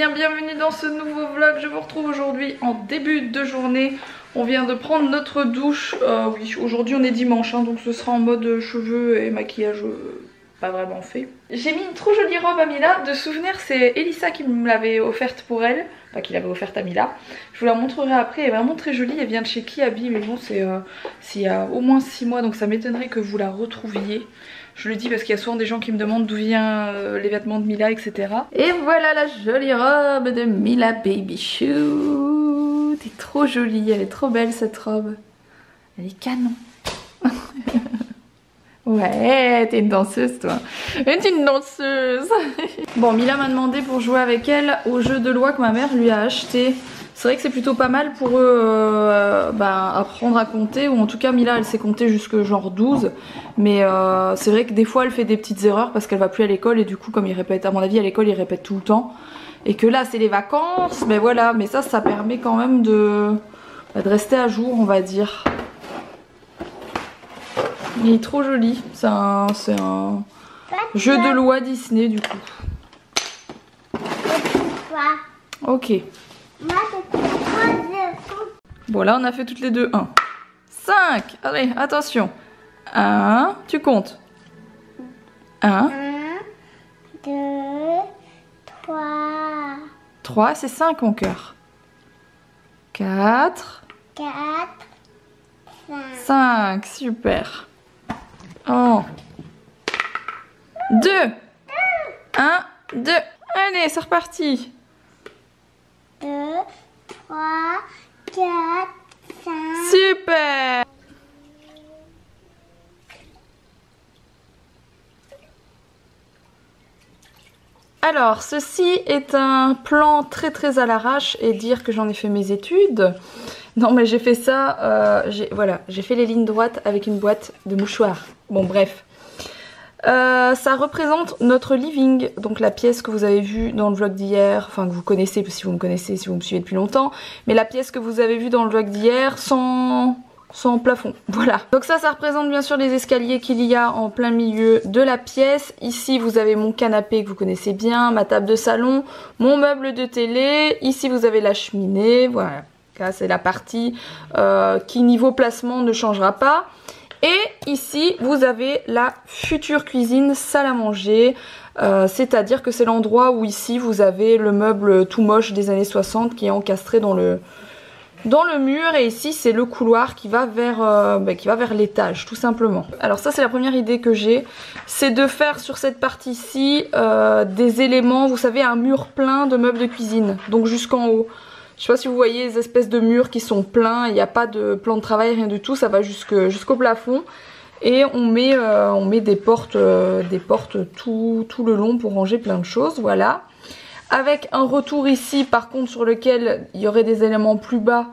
bien, bienvenue dans ce nouveau vlog. Je vous retrouve aujourd'hui en début de journée. On vient de prendre notre douche. Oui, aujourd'hui on est dimanche, hein, donc ce sera en mode cheveux et maquillage pas vraiment fait. J'ai mis une trop jolie robe à Mila. De souvenir, c'est Elissa qui me l'avait offerte pour elle. Enfin, qui l'avait offerte à Mila. Je vous la montrerai après. Elle est vraiment très jolie. Elle vient de chez Kiabi, mais bon, c'est il y a au moins 6 mois, donc ça m'étonnerait que vous la retrouviez. Je le dis parce qu'il y a souvent des gens qui me demandent d'où vient les vêtements de Mila, etc. Et voilà la jolie robe de Mila Baby Chou. T'es trop jolie, elle est trop belle cette robe. Elle est canon. Ouais, t'es une danseuse toi. T'es une danseuse. Bon, Mila m'a demandé pour jouer avec elle au jeu de loi que ma mère lui a acheté. C'est vrai que c'est plutôt pas mal pour eux apprendre à compter, ou en tout cas Mila elle sait compter jusque genre 12, mais c'est vrai que des fois elle fait des petites erreurs parce qu'elle va plus à l'école et du coup comme il répète, à mon avis à l'école il répète tout le temps, et que là c'est les vacances, mais voilà, mais ça permet quand même de rester à jour on va dire. Il est trop joli, c'est un jeu de loi Disney du coup. Ok. Bon là on a fait toutes les deux 1. 5. Allez attention. 1. Tu comptes. 1. 2. 3. 3 c'est 5 mon cœur. 4. 4. 5. Super. Oh. 2. 1. 2. Allez c'est reparti. 2. 3. 4. 5. Super. Alors, ceci est un plan très à l'arrache et dire que j'en ai fait mes études. Non mais j'ai fait ça, voilà, j'ai fait les lignes droites avec une boîte de mouchoirs. Bon bref. Ça représente notre living, donc la pièce que vous avez vue dans le vlog d'hier, enfin que vous connaissez si vous me connaissez, si vous me suivez depuis longtemps, mais la pièce que vous avez vue dans le vlog d'hier sans plafond, voilà. Donc ça représente bien sûr les escaliers qu'il y a en plein milieu de la pièce. Ici vous avez mon canapé que vous connaissez bien, ma table de salon, mon meuble de télé, ici vous avez la cheminée, voilà. Là c'est la partie qui niveau placement ne changera pas. Et ici, vous avez la future cuisine salle à manger, c'est-à-dire que c'est l'endroit où ici vous avez le meuble tout moche des années 60 qui est encastré dans le mur, et ici c'est le couloir qui va vers l'étage tout simplement. Alors ça c'est la première idée que j'ai, c'est de faire sur cette partie-ci des éléments, vous savez, un mur plein de meubles de cuisine, donc jusqu'en haut. Je sais pas si vous voyez les espèces de murs qui sont pleins, il n'y a pas de plan de travail, rien du tout, ça va jusqu'au plafond. Et on met des portes tout le long pour ranger plein de choses, voilà. Avec un retour ici par contre sur lequel il y aurait des éléments plus bas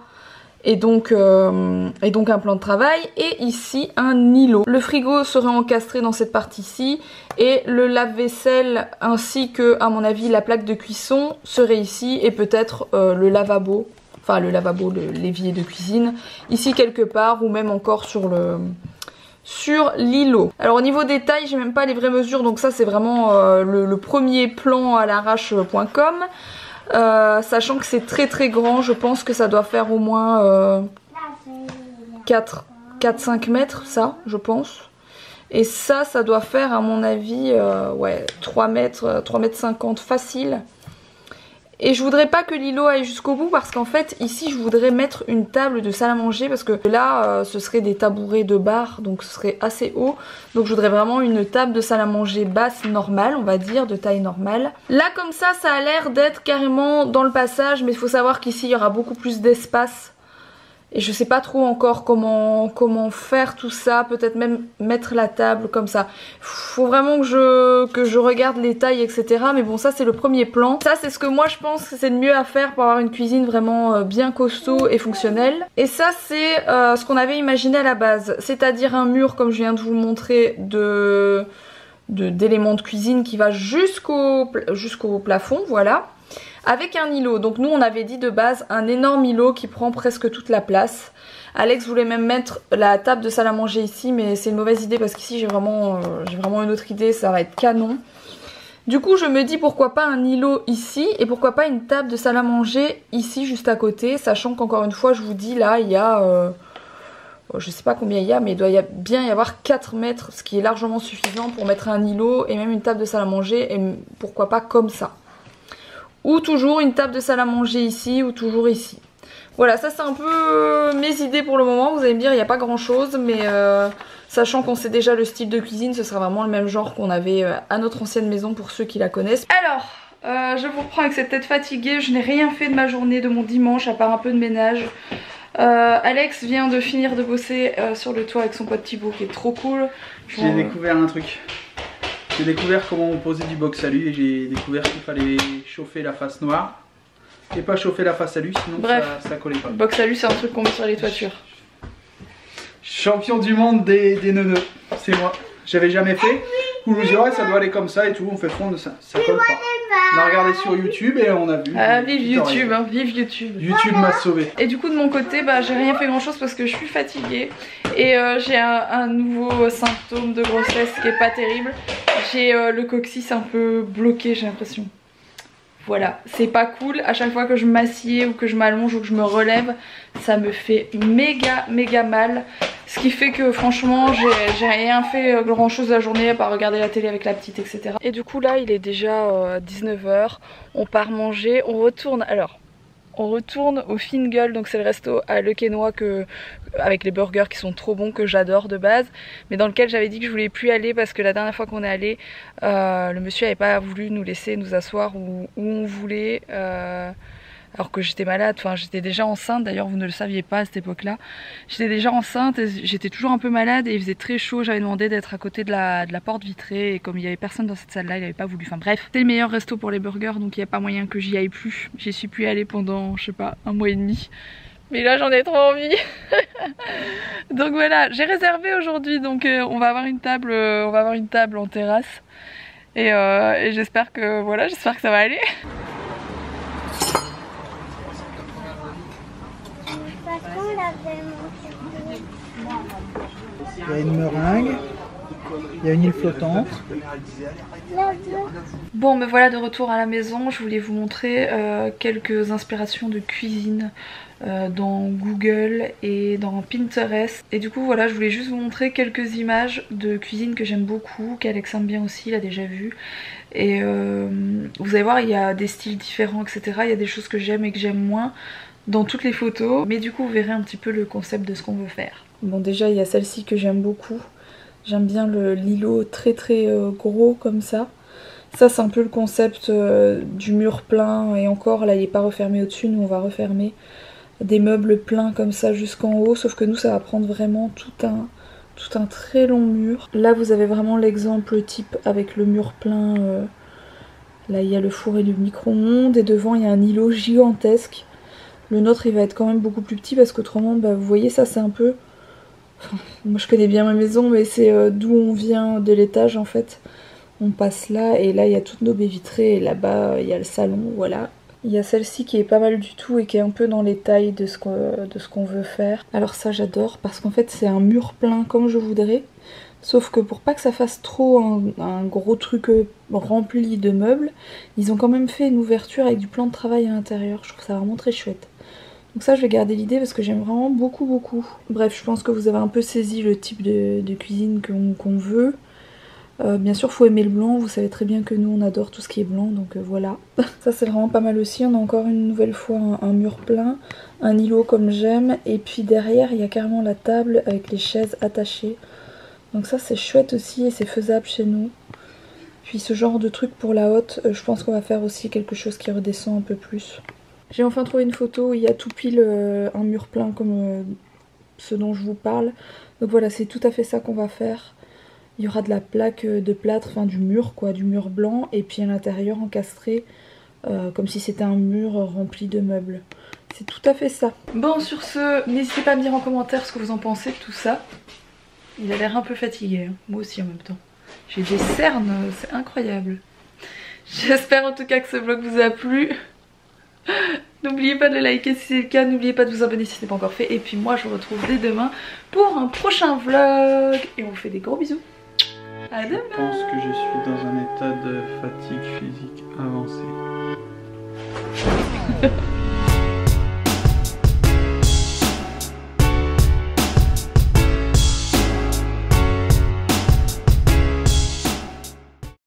et donc un plan de travail, et ici un îlot. Le frigo serait encastré dans cette partie-ci et le lave-vaisselle ainsi que à mon avis la plaque de cuisson serait ici, et peut-être le lavabo, enfin l'évier de cuisine ici quelque part, ou même encore sur l'îlot. Alors au niveau des tailles j'ai même pas les vraies mesures, donc ça c'est vraiment le premier plan à l'arrache.com. Sachant que c'est très grand, je pense que ça doit faire au moins 4-5 mètres, ça je pense. Et ça doit faire à mon avis 3 mètres 50 facile. Et je voudrais pas que l'îlot aille jusqu'au bout parce qu'en fait ici je voudrais mettre une table de salle à manger, parce que là ce serait des tabourets de bar, donc ce serait assez haut. Donc je voudrais vraiment une table de salle à manger basse normale, on va dire, de taille normale. Là comme ça a l'air d'être carrément dans le passage, mais il faut savoir qu'ici il y aura beaucoup plus d'espace. Et je sais pas trop encore comment faire tout ça, peut-être même mettre la table comme ça. Faut vraiment que je regarde les tailles, etc. Mais bon, ça c'est le premier plan. Ça c'est ce que moi je pense que c'est le mieux à faire pour avoir une cuisine vraiment bien costaud et fonctionnelle. Et ça c'est ce qu'on avait imaginé à la base. C'est-à-dire un mur, comme je viens de vous le montrer, d'éléments de cuisine qui va jusqu'au plafond, voilà. Avec un îlot, donc nous on avait dit de base un énorme îlot qui prend presque toute la place. Alex voulait même mettre la table de salle à manger ici, mais c'est une mauvaise idée parce qu'ici j'ai vraiment une autre idée, ça va être canon. Du coup je me dis pourquoi pas un îlot ici et pourquoi pas une table de salle à manger ici juste à côté, sachant qu'encore une fois je vous dis là il y a je sais pas combien il y a, mais il doit bien y avoir 4 mètres, ce qui est largement suffisant pour mettre un îlot et même une table de salle à manger, et pourquoi pas comme ça. Ou toujours une table de salle à manger ici, ou toujours ici. Voilà, ça c'est un peu mes idées pour le moment. Vous allez me dire, il n'y a pas grand chose, mais sachant qu'on sait déjà le style de cuisine, ce sera vraiment le même genre qu'on avait à notre ancienne maison pour ceux qui la connaissent. Alors, je vous reprends avec cette tête fatiguée. Je n'ai rien fait de ma journée, de mon dimanche, à part un peu de ménage. Alex vient de finir de bosser sur le toit avec son pote Thibaut qui est trop cool. J'ai découvert un truc. J'ai découvert comment on posait du box alu et j'ai découvert qu'il fallait chauffer la face noire et pas chauffer la face alu, sinon ça collait pas. Box alu c'est un truc qu'on met sur les toitures. Champion du monde des neuneux, c'est moi. J'avais jamais fait. Où je me dis ouais ça doit aller comme ça et tout, on fait fondre ça colle pas. On a regardé sur YouTube et on a vu. Ah vive YouTube, hein, vive YouTube. YouTube m'a sauvé. Et du coup de mon côté bah j'ai rien fait grand chose parce que je suis fatiguée. Et j'ai un nouveau symptôme de grossesse qui est pas terrible. J'ai le coccyx un peu bloqué j'ai l'impression. Voilà, c'est pas cool, à chaque fois que je m'assieds ou que je m'allonge ou que je me relève, ça me fait méga mal. Ce qui fait que franchement j'ai rien fait grand chose la journée à part regarder la télé avec la petite etc. Et du coup là il est déjà 19 h, on part manger, on retourne au Fingal, donc c'est le resto à Le Quesnoy avec les burgers qui sont trop bons, que j'adore de base, mais dans lequel j'avais dit que je voulais plus aller parce que la dernière fois qu'on est allé, le monsieur avait pas voulu nous laisser nous asseoir où on voulait, alors que j'étais malade, enfin j'étais déjà enceinte, d'ailleurs vous ne le saviez pas à cette époque là, j'étais déjà enceinte et j'étais toujours un peu malade et il faisait très chaud, j'avais demandé d'être à côté de la porte vitrée et comme il n'y avait personne dans cette salle là il n'avait pas voulu, enfin bref, c'était le meilleur resto pour les burgers donc il n'y a pas moyen que j'y aille plus, j'y suis plus allée pendant je sais pas 1 mois et demi. Mais là j'en ai trop envie. Donc voilà, j'ai réservé aujourd'hui, donc on va avoir une table en terrasse et j'espère que voilà, j'espère que ça va aller. Il y a une meringue, il y a une île flottante. Bon me voilà de retour à la maison, je voulais vous montrer quelques inspirations de cuisine dans Google et dans Pinterest. Et du coup voilà, je voulais juste vous montrer quelques images de cuisine que j'aime beaucoup, qu'Alex aime bien aussi, il a déjà vu. Et vous allez voir, il y a des styles différents etc, il y a des choses que j'aime et que j'aime moins dans toutes les photos, mais du coup vous verrez un petit peu le concept de ce qu'on veut faire. Bon déjà il y a celle-ci que j'aime beaucoup, j'aime bien l'îlot très gros comme ça. Ça c'est un peu le concept du mur plein, et encore là il n'est pas refermé au-dessus, nous on va refermer des meubles pleins comme ça jusqu'en haut, sauf que nous ça va prendre vraiment tout un très long mur. Là vous avez vraiment l'exemple type avec le mur plein, là il y a le four et le micro-ondes et devant il y a un îlot gigantesque. Le nôtre il va être quand même beaucoup plus petit parce qu'autrement bah, vous voyez ça c'est un peu... Enfin, moi je connais bien ma maison mais c'est d'où on vient de l'étage en fait. On passe là et là il y a toutes nos baies vitrées et là-bas il y a le salon, voilà. Il y a celle-ci qui est pas mal du tout et qui est un peu dans les tailles de ce qu'on veut faire. Alors ça j'adore parce qu'en fait c'est un mur plein comme je voudrais. Sauf que pour pas que ça fasse trop un gros truc rempli de meubles, ils ont quand même fait une ouverture avec du plan de travail à l'intérieur. Je trouve ça vraiment très chouette. Donc ça je vais garder l'idée parce que j'aime vraiment beaucoup. Bref, je pense que vous avez un peu saisi le type de cuisine qu'on veut. Bien sûr faut aimer le blanc, vous savez très bien que nous on adore tout ce qui est blanc, donc voilà. Ça c'est vraiment pas mal aussi, on a encore une nouvelle fois un mur plein, un îlot comme j'aime, et puis derrière il y a carrément la table avec les chaises attachées. Donc ça c'est chouette aussi et c'est faisable chez nous. Puis ce genre de truc pour la haute, je pense qu'on va faire aussi quelque chose qui redescend un peu plus. J'ai enfin trouvé une photo où il y a tout pile un mur plein comme ce dont je vous parle. Donc voilà, c'est tout à fait ça qu'on va faire. Il y aura de la plaque de plâtre, enfin du mur quoi, du mur blanc, et puis à l'intérieur encastré, comme si c'était un mur rempli de meubles. C'est tout à fait ça. Bon sur ce, n'hésitez pas à me dire en commentaire ce que vous en pensez de tout ça. Il a l'air un peu fatigué, hein. Moi aussi en même temps. J'ai des cernes, c'est incroyable. J'espère en tout cas que ce vlog vous a plu. N'oubliez pas de le liker si c'est le cas, n'oubliez pas de vous abonner si ce n'est pas encore fait. Et puis moi je vous retrouve dès demain pour un prochain vlog. Et on vous fait des gros bisous. À demain. Je pense que je suis dans un état de fatigue physique avancée.